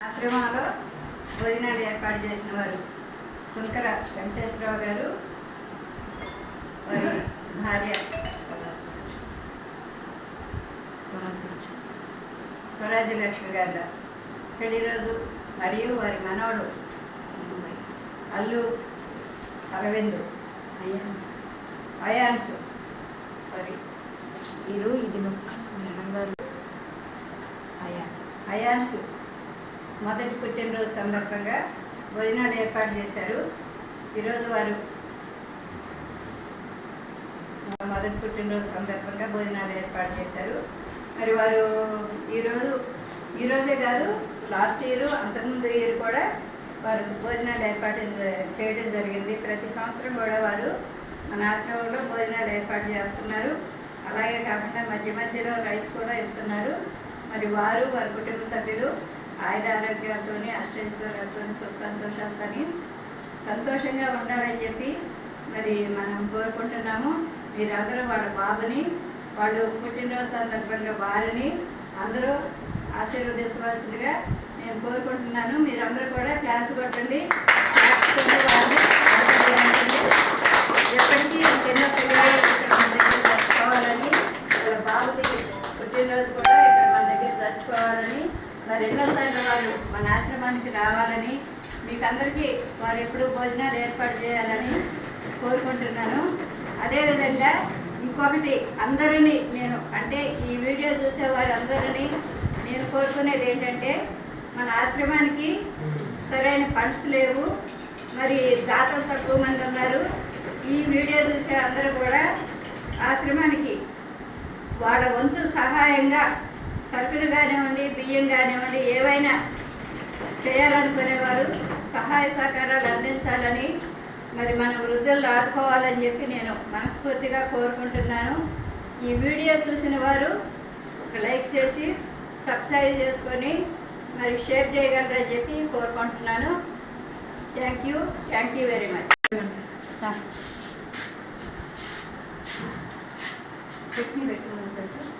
ఆశ్రమంలో భోజనాలు ఏర్పాటు చేసిన వారు సుంకర వెంకటేశ్వరరావు గారు, వారి భార్య స్వరాజ్యలక్ష్మి గారు పెళ్లి రోజు మరియు వారి మనవడు అల్లు అరవింద్ అయాన్సు అయాన్సు మొదటి పుట్టినరోజు సందర్భంగా భోజనాలు ఏర్పాటు చేశారు. ఈరోజు వారు మొదటి పుట్టినరోజు సందర్భంగా భోజనాలు ఏర్పాటు చేశారు. మరి వారు ఈరోజే కాదు, లాస్ట్ ఇయర్, అంతకుముందు ఇయర్ కూడా వారు భోజనాలు ఏర్పాటు చేయడం జరిగింది. ప్రతి సంవత్సరం కూడా వారు మన ఆశ్రమంలో భోజనాలు ఏర్పాటు చేస్తున్నారు. అలాగే కాకుండా మధ్య మధ్యలో రైస్ కూడా ఇస్తున్నారు. మరి వారు వారి కుటుంబ సభ్యులు ఆయుర ఆరోగ్యాలతో, అష్టైశ్వర్యాలతో, సుఖ సంతోషాలతో సంతోషంగా ఉండాలని చెప్పి మరి మనం కోరుకుంటున్నాము. మీరందరూ వాళ్ళ బాబుని, వాళ్ళు పుట్టినరోజు సందర్భంగా వారిని అందరూ ఆశీర్వదించవలసిందిగా నేను కోరుకుంటున్నాను. మీరందరూ కూడా క్లాస్ కొట్టండి, ఎప్పటికీ చిన్న పిల్లలు ఇక్కడ మన దగ్గర జరుపుకోవాలని, వాళ్ళ బాబుకి పుట్టినరోజు కూడా ఇక్కడ మన దగ్గర జరుపుకోవాలని, మరి ఎన్నోసార్లు వాళ్ళు మన ఆశ్రమానికి రావాలని, మీకు అందరికీ వారు ఎప్పుడు భోజనాలు ఏర్పాటు చేయాలని కోరుకుంటున్నాను. అదేవిధంగా ఇంకొకటి, అందరినీ నేను ఈ వీడియో చూసేవారు అందరినీ నేను కోరుకునేది ఏంటంటే, మన ఆశ్రమానికి సరైన ఫండ్స్ లేవు, మరి దాతలు తక్కువ మంది ఉన్నారు. ఈ వీడియో చూసే అందరూ కూడా ఆశ్రమానికి వాళ్ళ వంతు సహాయంగా సరుకులు కానివ్వండి, బియ్యం కానివ్వండి, ఏవైనా చేయాలనుకునేవారు సహాయ సహకారాలు అందించాలని, మరి మన వృద్ధులను ఆదుకోవాలని చెప్పి నేను మనస్ఫూర్తిగా కోరుకుంటున్నాను. ఈ వీడియో చూసిన వారు ఒక లైక్ చేసి సబ్స్క్రైబ్ చేసుకొని మరి షేర్ చేయగలరని చెప్పి కోరుకుంటున్నాను. Thank you very much. Chutney పెట్టుకుంటారు.